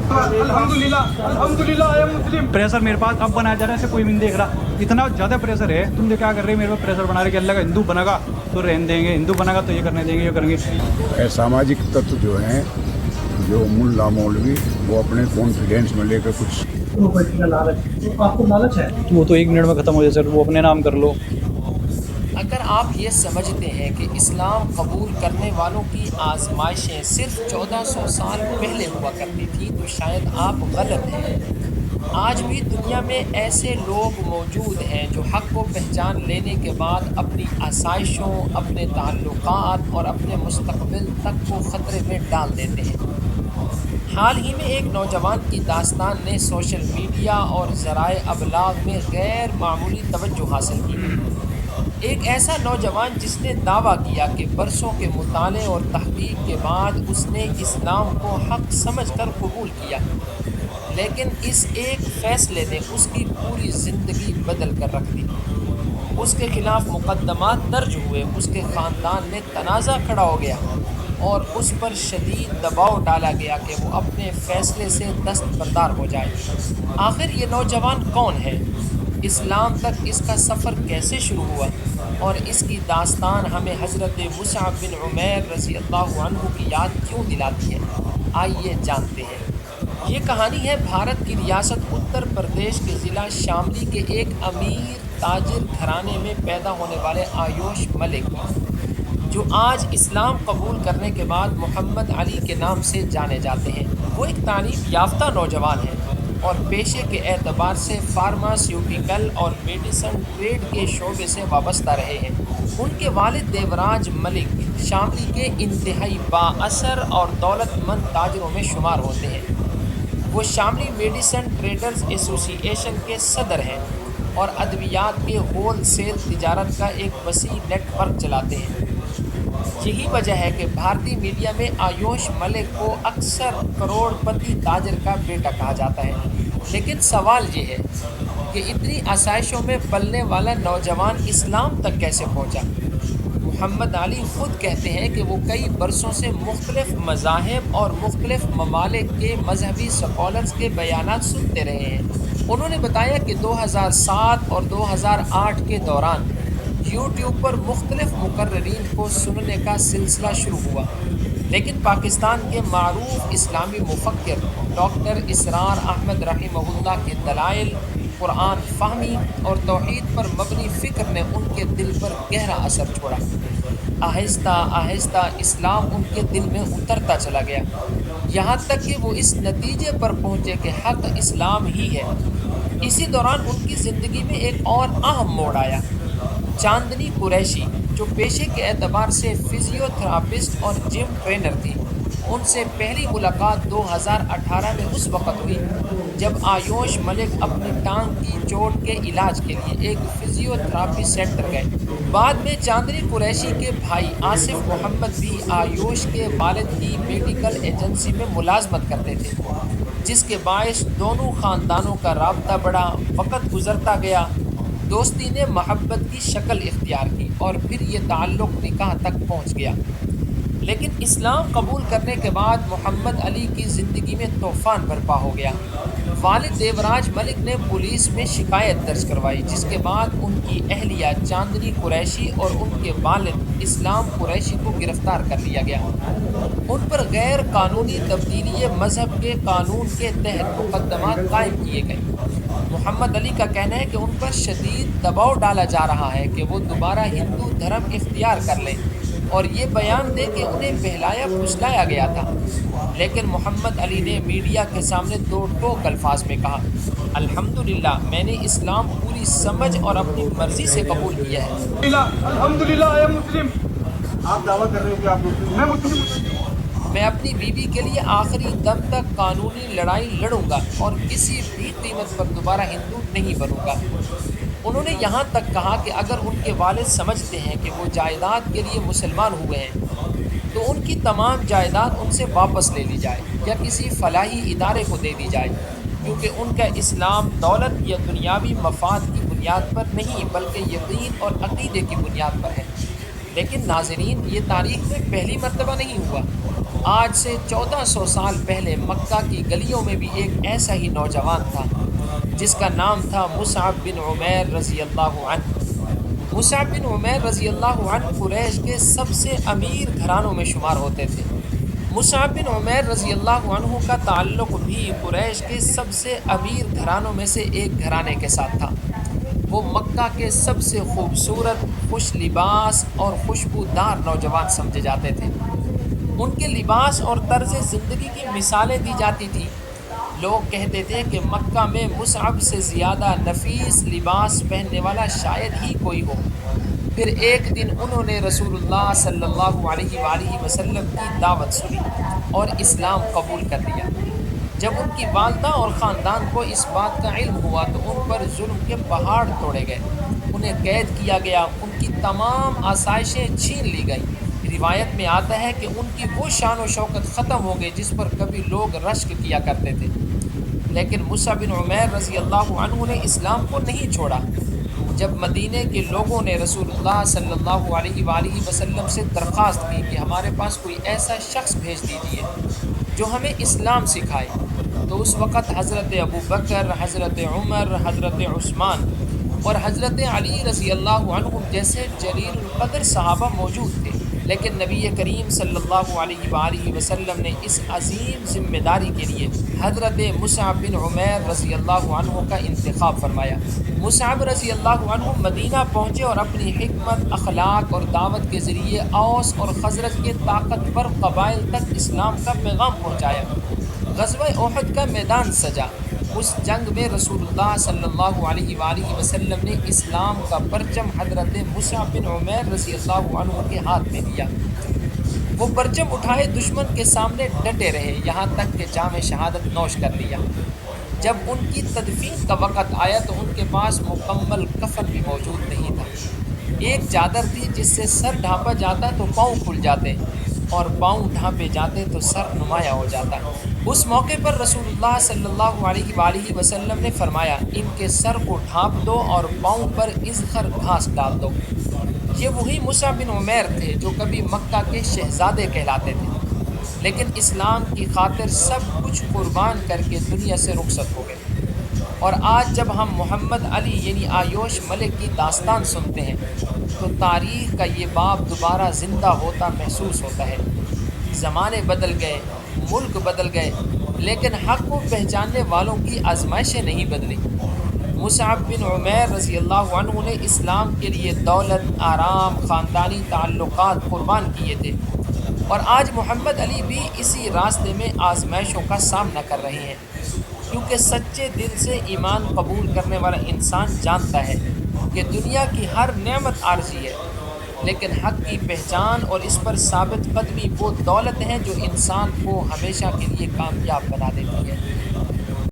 अल्हम्दुलिल्लाह अल्हम्दुलिल्लाह I am Muslim. Pressure मेरे पास अब बनाया जा रहा है, ऐसे कोई भी नहीं देख रहा, इतना ज़्यादा प्रेशर है। तुम क्या कर रहे हो, मेरे पे प्रेशर बना रहे कि अल्लाह का हिंदू बनेगा तो रहने देंगे, हिंदू बनेगा तो ये करने देंगे, ये करेंगे। सामाजिक तत्व जो हैं, जो मुल्ला मौलवी, वो अपने कॉन्फिडेंस में लेकर कुछ आपको लालच है, वो तो 1 मिनट में ख़त्म हो जाए सर, वो अपने नाम कर लो। अगर आप ये समझते हैं कि इस्लाम कबूल करने वालों की आजमाइशें सिर्फ 1400 साल पहले हुआ करती थी तो शायद आप गलत हैं। आज भी दुनिया में ऐसे लोग मौजूद हैं जो हक़ को पहचान लेने के बाद अपनी आसाइशों, अपने ताल्लुकात और अपने मुस्तक़बिल तक को ख़तरे में डाल देते हैं। हाल ही में एक नौजवान की दास्तान ने सोशल मीडिया और ज़राए अबलाग में गैर मामूली तवज्जो हासिल की। एक ऐसा नौजवान जिसने दावा किया कि बरसों के मुताले और तहक़ीक़ के बाद उसने इस्लाम को हक़ समझकर कबूल किया, लेकिन इस एक फ़ैसले ने उसकी पूरी ज़िंदगी बदल कर रख दी। उसके ख़िलाफ़ मुक़दमात दर्ज हुए, उसके ख़ानदान में तनाज़ा खड़ा हो गया और उस पर शदीद दबाव डाला गया कि वो अपने फ़ैसले से दस्तबरदार हो जाए। आखिर ये नौजवान कौन है, इस्लाम तक इसका सफ़र कैसे शुरू हुआ और इसकी दास्तान हमें हज़रत मुसअब बिन उमैर रज़ी अल्लाहु अन्हु की याद क्यों दिलाती है, आइए जानते हैं। ये कहानी है भारत की रियासत उत्तर प्रदेश के ज़िला शामली के एक अमीर ताजिर घराने में पैदा होने वाले आयोश मलिक की, जो आज इस्लाम कबूल करने के बाद मोहम्मद अली के नाम से जाने जाते हैं। वो एक तालीम याफ्ता नौजवान है और पेशे के एतबार से फार्मास्यूटिकल और मेडिसन ट्रेड के शोबे से वाबस्ता रहे हैं। उनके वालिद देवराज मलिक शामली के इंतहाई बाअसर और दौलतमंद ताजरों में शुमार होते हैं। वो शामली मेडिसन ट्रेडर्स एसोसिएशन के सदर हैं और अद्वियात के होल सेल तिजारत का एक वसी नेटवर्क चलाते हैं। यही वजह है कि भारतीय मीडिया में आयोश मलिक को अक्सर करोड़पति ताजर का बेटा कहा जाता है। लेकिन सवाल ये है कि इतनी आसाइशों में पलने वाला नौजवान इस्लाम तक कैसे पहुंचा। मोहम्मद अली ख़ुद कहते हैं कि वो कई बरसों से मुख्तलिफ़ मज़ाहिब और मुख्तलिफ़ ममालिक के मजहबी स्कॉलर्स के बयानात सुनते रहे हैं। उन्होंने बताया कि 2007 और 2008 के दौरान यूट्यूब पर मुख्तलिफ़ मुकर्ररीन को सुनने का सिलसिला शुरू हुआ, लेकिन पाकिस्तान के मारूफ इस्लामी मुफक्किर डॉक्टर इसरार अहमद रहिमहुल्लाह के दलाइल, कुरान फ़हमी और तौहीद पर मबनी फ़िक्र ने उनके दिल पर गहरा असर छोड़ा। आहिस्ता आहिस्ता इस्लाम उनके दिल में उतरता चला गया, यहाँ तक कि वो इस नतीजे पर पहुँचे कि हक़ इस्लाम ही है। इसी दौरान उनकी ज़िंदगी में एक और अहम मोड़ आया। चांदनी कुरैशी, जो पेशे के एतबार से फ़िज़ियोथेरापिस्ट और जिम ट्रेनर थी, उनसे पहली मुलाकात 2018 में उस वक़्त हुई जब आयोश मलिक अपनी टांग की चोट के इलाज के लिए एक फ़िज़ियोथेरापी सेंटर गए। बाद में चांदनी कुरैशी के भाई आसिफ मोहम्मद भी आयोश के वालिद की मेडिकल एजेंसी में मुलाजमत करते थे, जिसके बायस दोनों ख़ानदानों का राब्ता बढ़ा। वक़्त गुज़रता गया, दोस्ती ने मोहब्बत की शक्ल इख्तियार की और फिर ये ताल्लुक़ निकाह तक पहुँच गया। लेकिन इस्लाम कबूल करने के बाद मोहम्मद अली की ज़िंदगी में तूफ़ान बरपा हो गया। वालिद देवराज मलिक ने पुलिस में शिकायत दर्ज करवाई, जिसके बाद उनकी अहलिया चांदनी कुरैशी और उनके वालिद इस्लाम कुरैशी को गिरफ़्तार कर लिया गया। उन पर गैर कानूनी तब्दीली मज़हब के कानून के तहत मुक़दमात कायम किए गए। मोहम्मद अली का कहना है कि उन पर शदीद दबाव डाला जा रहा है कि वो दोबारा हिंदू धर्म इख्तियार कर लें और ये बयान दे कि उन्हें बहलाया फुसलाया गया था। लेकिन मोहम्मद अली ने मीडिया के सामने दो टोक अल्फाज में कहा, अल्हम्दुलिल्लाह, मैंने इस्लाम पूरी समझ और अपनी मर्ज़ी से कबूल किया है। अल्हम्दुलिल्लाह आई एम मुस्लिम। आप दावा कर रहे हो कि आप मुस्लिम? मैं मुस्लिम। मैं अपनी बीवी के लिए आखिरी दम तक कानूनी लड़ाई लड़ूंगा और किसी भी कीमत पर दोबारा हिंदू नहीं बनूंगा। उन्होंने यहाँ तक कहा कि अगर उनके वालिद समझते हैं कि वो जायदाद के लिए मुसलमान हुए हैं तो उनकी तमाम जायदाद उनसे वापस ले ली जाए या किसी फलाही इदारे को दे दी जाए, क्योंकि उनका इस्लाम दौलत या दुनियावी मफाद की बुनियाद पर नहीं बल्कि यकीन और अक़ीदे की बुनियाद पर है। लेकिन नाज़रीन, ये तारीख़ में पहली मर्तबा नहीं हुआ। آج سے 1400 سال پہلے مکہ کی گلیوں میں بھی ایک ایسا ہی نوجوان تھا جس کا نام تھا مصعب بن عمیر رضی اللہ عنہ۔ مصعب بن عمیر رضی اللہ عنہ قریش کے سب سے امیر گھرانوں میں شمار ہوتے تھے۔ مصعب بن عمیر رضی اللہ عنہ کا تعلق بھی قریش کے سب سے امیر گھرانوں میں سے ایک گھرانے کے ساتھ تھا۔ وہ مکہ کے سب سے خوبصورت، خوش لباس اور خوشبودار نوجوان سمجھے جاتے تھے۔ ان کے لباس اور طرز زندگی کی مثالیں دی جاتی تھیں۔ لوگ کہتے تھے کہ مکہ میں مصعب سے زیادہ نفیس لباس پہننے والا شاید ہی کوئی ہو۔ پھر ایک دن انہوں نے رسول اللہ صلی اللہ علیہ وآلہ وسلم کی دعوت سنی اور اسلام قبول کر لیا۔ جب ان کی والدہ اور خاندان کو اس بات کا علم ہوا تو ان پر ظلم کے پہاڑ توڑے گئے، انہیں قید کیا گیا، ان کی تمام آسائشیں چھین لی گئیں۔ روایت میں آتا ہے کہ ان کی وہ شان و شوکت ختم ہو گئی جس پر کبھی لوگ رشک کیا کرتے تھے۔ لیکن مصعب بن عمیر رضی اللہ عنہ نے اسلام کو نہیں چھوڑا۔ جب مدینے کے لوگوں نے رسول اللہ صلی اللہ علیہ وآلہ وسلم سے درخواست کی کہ ہمارے پاس کوئی ایسا شخص بھیج دیجیے جو ہمیں اسلام سکھائے، تو اس وقت حضرت ابو بکر، حضرت عمر، حضرت عثمان اور حضرت علی رضی اللہ عنہ جیسے جلیل القدر صحابہ موجود تھے۔ لیکن نبی کریم صلی اللہ علیہ وآلہ وسلم نے اس عظیم ذمہ داری کے لیے حضرت مصعب بن عمیر رضی اللہ عنہ کا انتخاب فرمایا۔ مصعب رضی اللہ عنہ مدینہ پہنچے اور اپنی حکمت، اخلاق اور دعوت کے ذریعے اوس اور خزرج کے طاقتور قبائل تک اسلام کا پیغام پہنچایا۔ غزوہ احد کا میدان سجا۔ اس جنگ میں رسول اللہ صلی اللہ علیہ وآلہ وسلم نے اسلام کا پرچم حضرت مصعب بن عمیر رضی اللہ عنہ کے ہاتھ میں دیا۔ وہ پرچم اٹھائے دشمن کے سامنے ڈٹے رہے یہاں تک کہ جام شہادت نوش کر لیا۔ جب ان کی تدفین کا وقت آیا تو ان کے پاس مکمل کفن بھی موجود نہیں تھا۔ ایک چادر تھی جس سے سر ڈھانپا جاتا تو پاؤں کھل جاتے اور پاؤں ڈھانپے جاتے تو سر نمایاں ہو جاتا۔ اس موقع پر رسول اللہ صلی اللہ علیہ وآلہ وسلم نے فرمایا، ان کے سر کو ڈھانپ دو اور پاؤں پر اذخر گھاس ڈال دو۔ یہ وہی مصعب بن عمیر تھے جو کبھی مکہ کے شہزادے کہلاتے تھے، لیکن اسلام کی خاطر سب کچھ قربان کر کے دنیا سے رخصت ہو گئے۔ اور آج جب ہم محمد علی یعنی آیوش ملک کی داستان سنتے ہیں تو تاریخ کا یہ باب دوبارہ زندہ ہوتا محسوس ہوتا ہے۔ زمانے بدل گئے، ملک بدل گئے، لیکن حق کو پہچاننے والوں کی آزمائشیں نہیں بدلی۔ مصعب بن عمیر رضی اللہ عنہ نے اسلام کے لیے دولت، آرام، خاندانی تعلقات قربان کیے تھے، اور آج محمد علی بھی اسی راستے میں آزمائشوں کا سامنا کر رہے ہیں، کیونکہ سچے دل سے ایمان قبول کرنے والا انسان جانتا ہے کہ دنیا کی ہر نعمت عارضی ہے، لیکن حق کی پہچان اور اس پر ثابت قدمی وہ دولت ہیں جو انسان کو ہمیشہ کے لیے کامیاب بنا دیتی ہے۔